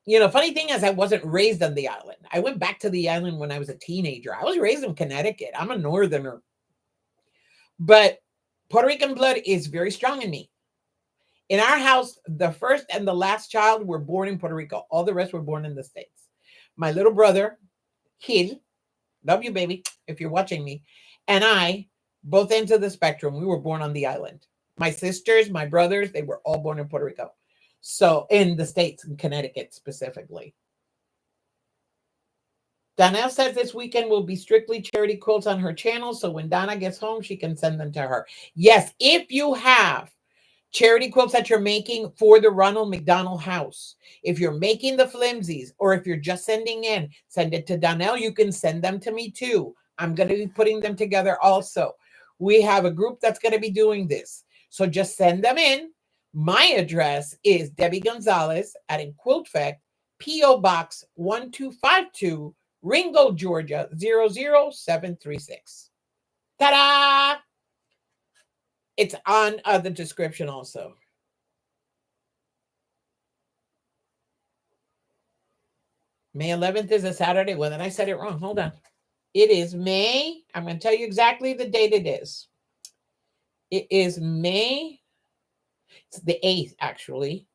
You know, funny thing is, I wasn't raised on the island. I went back to the island when I was a teenager. I was raised in Connecticut. I'm a northerner. But Puerto Rican blood is very strong in me. In our house, the first and the last child were born in Puerto Rico. All the rest were born in the States. My little brother, Gil, love you, baby, if you're watching me, and I, both ends of the spectrum, we were born on the island. My sisters, my brothers, they were all born in Puerto Rico. So in the States, in Connecticut specifically. Donnell says this weekend will be strictly charity quilts on her channel. So when Donna gets home, she can send them to her. Yes, if you have charity quilts that you're making for the Ronald McDonald House, if you're making the flimsies, or if you're just sending in, send it to Donnell. You can send them to me too. I'm going to be putting them together also. We have a group that's going to be doing this. So just send them in. My address is Debbie Gonzalez at Quiltfect, P.O. Box 1252, Ringgold, Georgia 00736. Ta-da! It's on the description also. May 11th is a Saturday. Well, then I said it wrong. Hold on. It is May. I'm going to tell you exactly the date it is. It is May. It's the 8th, actually.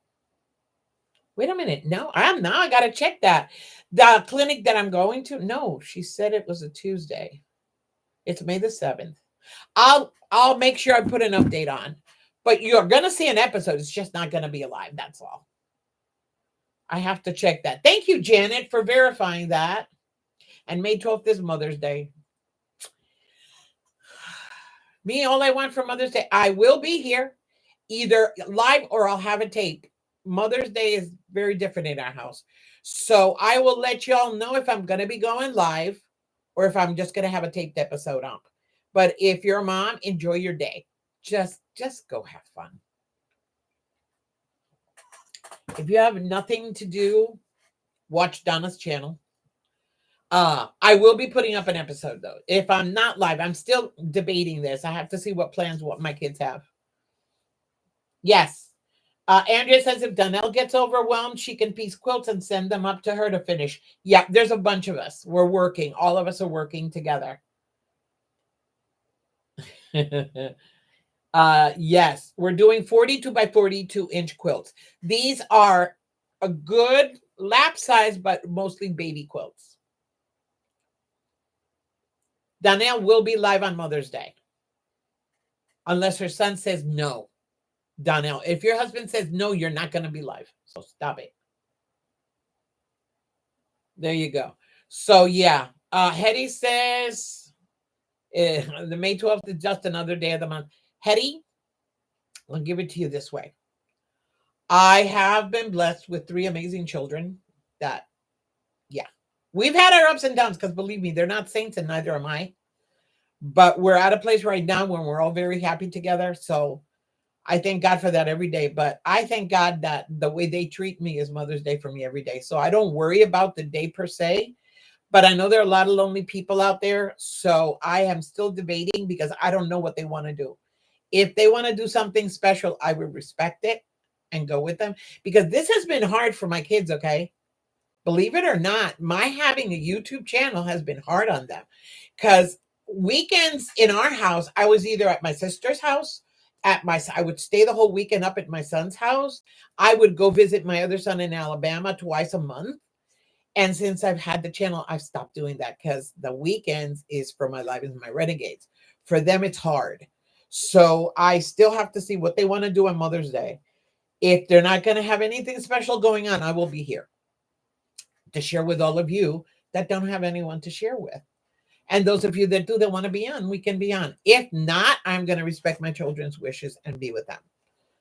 Wait a minute. No, I'm now. I got to check that. The clinic that I'm going to. No, she said it was a Tuesday. It's May the 7th. I'll make sure I put an update on. But you're going to see an episode. It's just not going to be live. That's all. I have to check that. Thank you, Janet, for verifying that. And May 12th is Mother's Day. Me, all I want for Mother's Day, I will be here either live or I'll have a tape. Mother's Day is very different in our house. So I will let y'all know if I'm going to be going live or if I'm just going to have a taped episode up. But if you're a mom, enjoy your day. Just go have fun. If you have nothing to do, watch Donna's channel. I will be putting up an episode though. If I'm not live, I'm still debating this. I have to see what my kids have. Yes. Andrea says if Donnell gets overwhelmed, she can piece quilts and send them up to her to finish. Yeah, there's a bunch of us. We're working. All of us are working together. Yes, we're doing 42 by 42 inch quilts. These are a good lap size, but mostly baby quilts. Donnell will be live on Mother's Day. Unless her son says no. Donnell, if your husband says no, you're not going to be live. So stop it. There you go. So yeah, Hetty says the May 12th is just another day of the month. Hetty, I'll give it to you this way. I have been blessed with 3 amazing children that, yeah, we've had our ups and downs because believe me, they're not saints and neither am I. But we're at a place right now when we're all very happy together. So I thank God for that every day. But I thank God that the way they treat me is Mother's Day for me every day. So I don't worry about the day per se. But I know there are a lot of lonely people out there. So I am still debating because I don't know what they want to do. If they want to do something special, I would respect it and go with them. Because this has been hard for my kids, okay? Believe it or not, my having a YouTube channel has been hard on them. Because weekends in our house, I was either at my sister's house, I would stay the whole weekend up at my son's house. I would go visit my other son in Alabama twice a month. And since I've had the channel, I've stopped doing that because the weekends is for my live and my renegades. For them, it's hard. So I still have to see what they want to do on Mother's Day. If they're not going to have anything special going on, I will be here to share with all of you that don't have anyone to share with. And those of you that do that want to be on, we can be on. If not, I'm going to respect my children's wishes and be with them.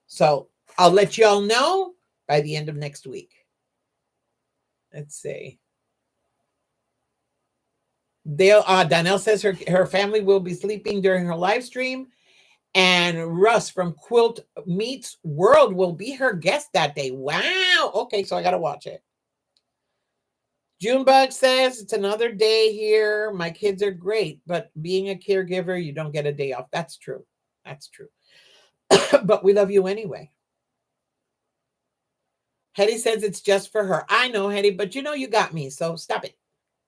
So I'll let you all know by the end of next week. Let's see. Donnell says her family will be sleeping during her live stream. And Russ from Quilt Meets World will be her guest that day. Wow. Okay, so I got to watch it. Junebug says it's another day here. My kids are great, but being a caregiver, you don't get a day off. That's true. That's true. But we love you anyway. Hetty says it's just for her. I know, Hetty, but you know you got me, so stop it.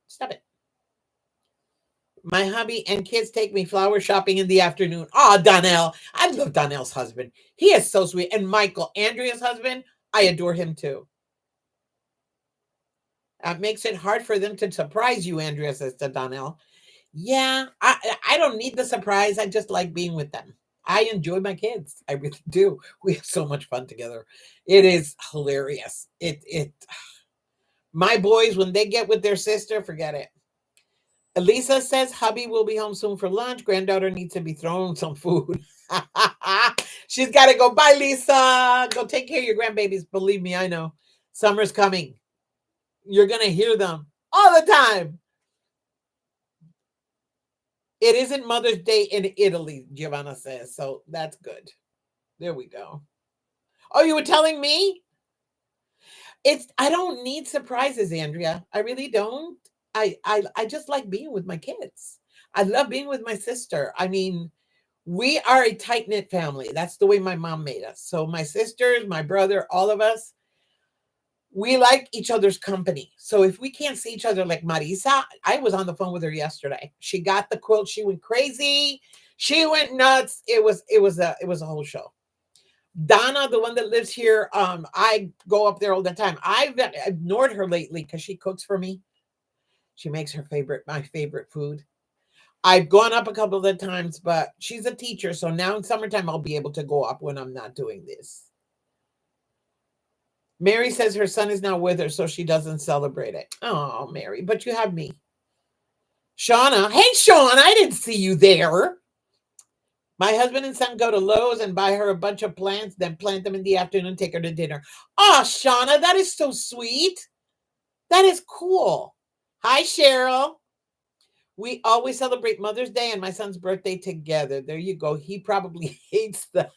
Stop it. My hubby and kids take me flower shopping in the afternoon. Oh, Donnell. I love Donnell's husband. He is so sweet. And Michael, Andrea's husband, I adore him too. That makes it hard for them to surprise you, Andrea says to Donnell. Yeah, I don't need the surprise. I just like being with them. I enjoy my kids. I really do. We have so much fun together. It is hilarious. My boys, when they get with their sister, forget it. Elisa says hubby will be home soon for lunch. Granddaughter needs to be thrown some food. She's got to go. Bye, Lisa. Go take care of your grandbabies. Believe me, I know. Summer's coming. You're going to hear them all the time. It isn't Mother's Day in Italy, Giovanna says. So that's good. There we go. Oh, you were telling me? I don't need surprises, Andrea. I really don't. I just like being with my kids. I love being with my sister. I mean, we are a tight-knit family. That's the way my mom made us. So my sisters, my brother, all of us, We like each other's company. So if we can't see each other, like Marisa, I was on the phone with her yesterday. She got the quilt. She went crazy. She went nuts. It was a whole show. Donna, the one that lives here, I go up there all the time. I've ignored her lately because she cooks for me. She makes my favorite food. I've gone up a couple of times, but she's a teacher, so now in summertime I'll be able to go up when I'm not doing this. Mary says her son is now with her, so she doesn't celebrate it. Oh, Mary, but you have me. Shauna, hey Sean, I didn't see you there. My husband and son go to Lowe's and buy her a bunch of plants, then plant them in the afternoon and take her to dinner. Oh, Shauna, that is so sweet. That is cool. Hi, Cheryl. We always celebrate Mother's Day and my son's birthday together. There you go. He probably hates that.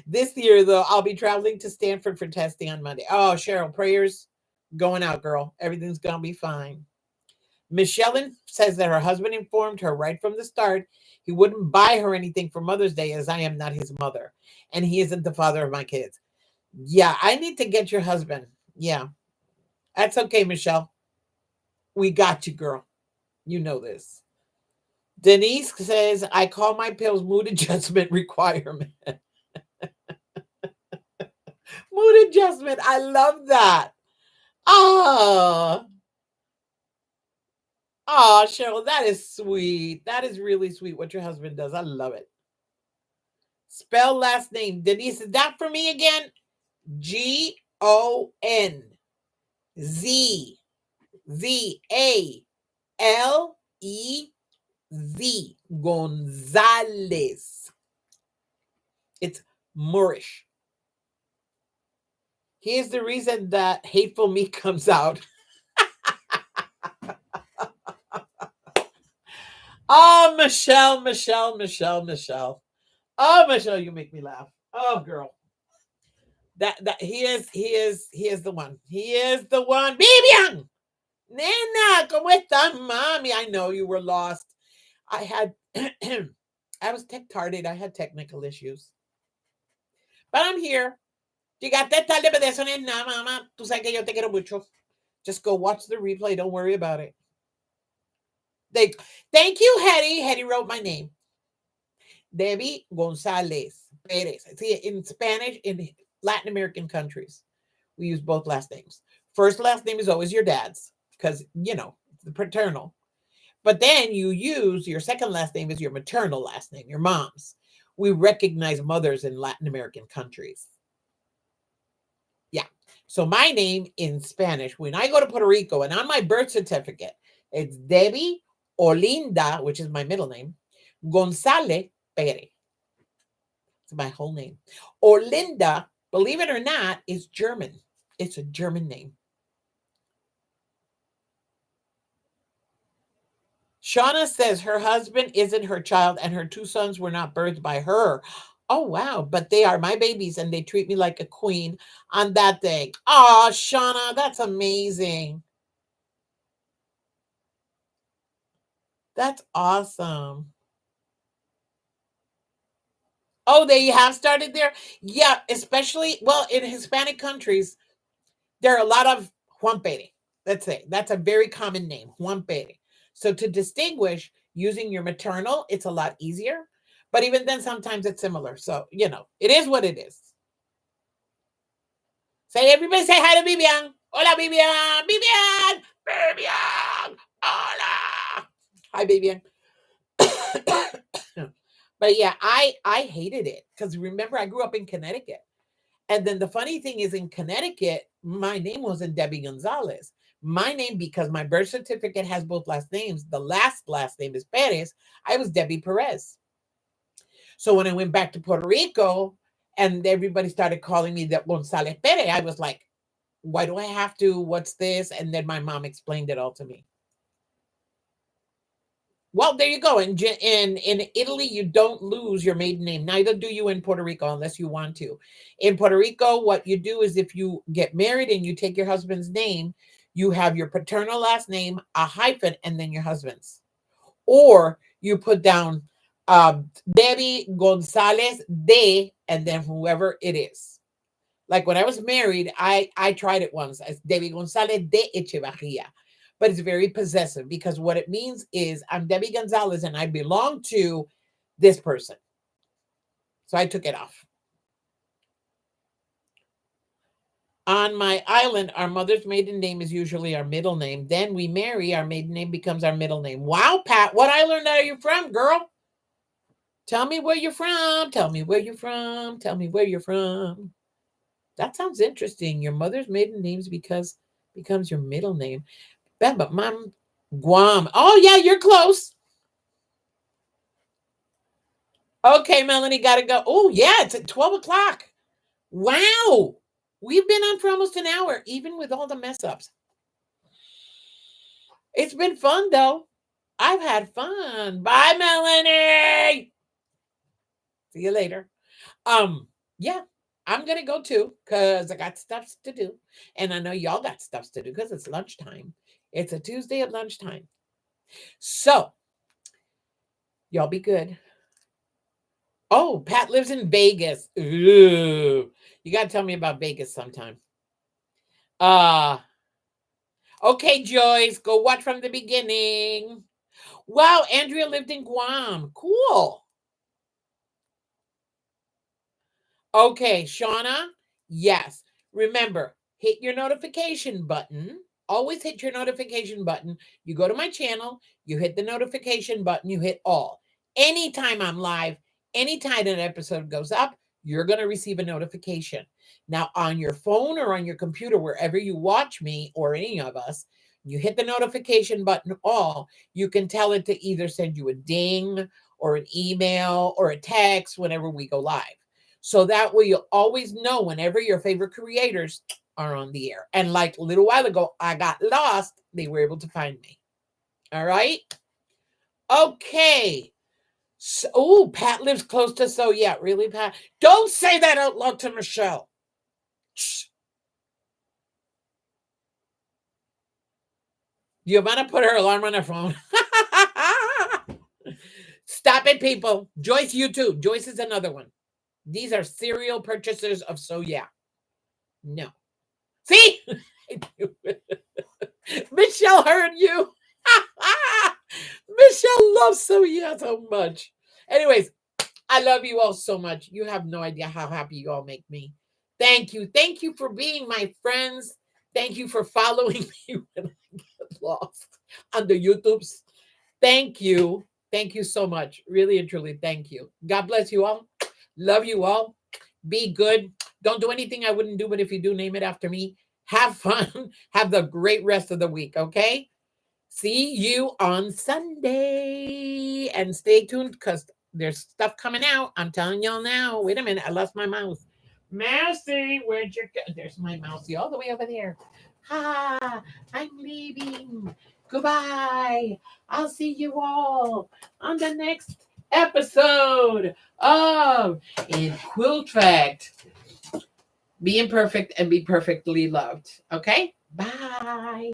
This year, though, I'll be traveling to Stanford for testing on Monday. Oh, Cheryl, prayers going out, girl. Everything's going to be fine. Michelle says that her husband informed her right from the start he wouldn't buy her anything for Mother's Day as I am not his mother and he isn't the father of my kids. Yeah, I need to get your husband. Yeah, that's okay, Michelle. We got you, girl. You know this. Denise says, I call my pills mood adjustment requirement. Mood adjustment. I love that. Oh, oh, Cheryl, that is sweet. That is really sweet what your husband does. I love it. Spell last name. Denise, is that for me again? Gonzalez. Gonzalez. It's Moorish. Here's the reason that hateful me comes out. Oh, Michelle. Oh, Michelle, you make me laugh. Oh, girl. That he is the one. He is the one. Bibian! Nena, ¿cómo estás, mommy? I know you were lost. I had I was tech-tarded. I had technical issues. But I'm here. Llegaste tarde, pero de eso no es nada, mamá. Tú sabes que yo te quiero mucho. Just go watch the replay. Don't worry about it. Thank you, Hetty. Hetty wrote my name. Debbie Gonzalez Perez. See, in Spanish, in Latin American countries, we use both last names. First last name is always your dad's because, the paternal. But then you use your second last name as your maternal last name, your mom's. We recognize mothers in Latin American countries. Yeah. So my name in Spanish, when I go to Puerto Rico and on my birth certificate, it's Debbie Olinda, which is my middle name, González Perez. It's my whole name. Olinda, believe it or not, is German. It's a German name. Shauna says her husband isn't her child and her two sons were not birthed by her. Oh, wow. But they are my babies and they treat me like a queen on that day. Oh, Shauna, that's amazing. That's awesome. Oh, they have started there? Yeah, especially, well, in Hispanic countries, there are a lot of Juan Pere. Let's say that's a very common name, Juan Pere. So to distinguish using your maternal, it's a lot easier. But even then, sometimes it's similar. So, it is what it is. Say, everybody say hi to Bibian. Hola, Bibian. Bibian. Bibian. Hola. Hi, Bibian. But yeah, I hated it because remember, I grew up in Connecticut. And then the funny thing is in Connecticut, my name wasn't Debbie Gonzalez. My name, because my birth certificate has both last names, the last name is Perez. I was Debbie Perez. So when I went back to Puerto Rico and everybody started calling me that Gonzalez Perez, I was like, why do I have to? What's this? And then my mom explained it all to me. Well, there you go. In Italy, you don't lose your maiden name. Neither do you in Puerto Rico unless you want to. In Puerto Rico, what you do is if you get married and you take your husband's name, you have your paternal last name, a hyphen, and then your husband's. Or you put down Debbie Gonzalez de, and then whoever it is. Like when I was married, I tried it once as Debbie Gonzalez de Echevarria, but it's very possessive because what it means is I'm Debbie Gonzalez and I belong to this person. So I took it off. On my island, our mother's maiden name is usually our middle name. Then we marry, our maiden name becomes our middle name. Wow, Pat, what island are you from, girl? Tell me where you're from. Tell me where you're from. Tell me where you're from. That sounds interesting. Your mother's maiden name becomes your middle name. But mom, Guam. Oh yeah, you're close. Okay, Melanie, gotta go. Oh yeah, it's at 12 o'clock. Wow. We've been on for almost an hour, even with all the mess ups. It's been fun though. I've had fun. Bye, Melanie. See you later. Yeah, I'm gonna go too because I got stuff to do, and I know y'all got stuff to do because it's lunchtime. It's a Tuesday at lunchtime, so y'all be good. Oh, Pat lives in Vegas. Ooh, you gotta tell me about Vegas sometime. Okay, Joyce, go watch from the beginning. Wow, Andrea lived in Guam. Cool. Okay, Shauna, yes. Remember, hit your notification button. Always hit your notification button. You go to my channel, you hit the notification button, you hit all. Anytime I'm live, anytime an episode goes up, you're going to receive a notification. Now, on your phone or on your computer, wherever you watch me or any of us, you hit the notification button all. You can tell it to either send you a ding or an email or a text whenever we go live. So that way you'll always know whenever your favorite creators are on the air. And like a little while ago, I got lost. They were able to find me. All right. Okay. So, oh, Pat lives close to. So yeah, really, Pat? Don't say that out loud to Michelle. Shh. Giovanna put her alarm on her phone. Stop it, people. Joyce, you too. Joyce is another one. These are serial purchasers of So Yeah. No. See? Michelle heard you. Michelle loves So Yeah so much. Anyways, I love you all so much. You have no idea how happy you all make me. Thank you. Thank you for being my friends. Thank you for following me when I get lost on the YouTubes. Thank you. Thank you so much. Really and truly, thank you. God bless you all. Love you all. Be good. Don't do anything I wouldn't do, but if you do, name it after me. Have fun. Have the great rest of the week, okay? See you on Sunday. And stay tuned because there's stuff coming out. I'm telling y'all now. Wait a minute. I lost my mouse. Mousy, where'd you go? There's my mousey all the way over there. Ha! I'm leaving. Goodbye. I'll see you all on the next episode of In Quilt Fact. Be imperfect and be perfectly loved. Okay? Bye.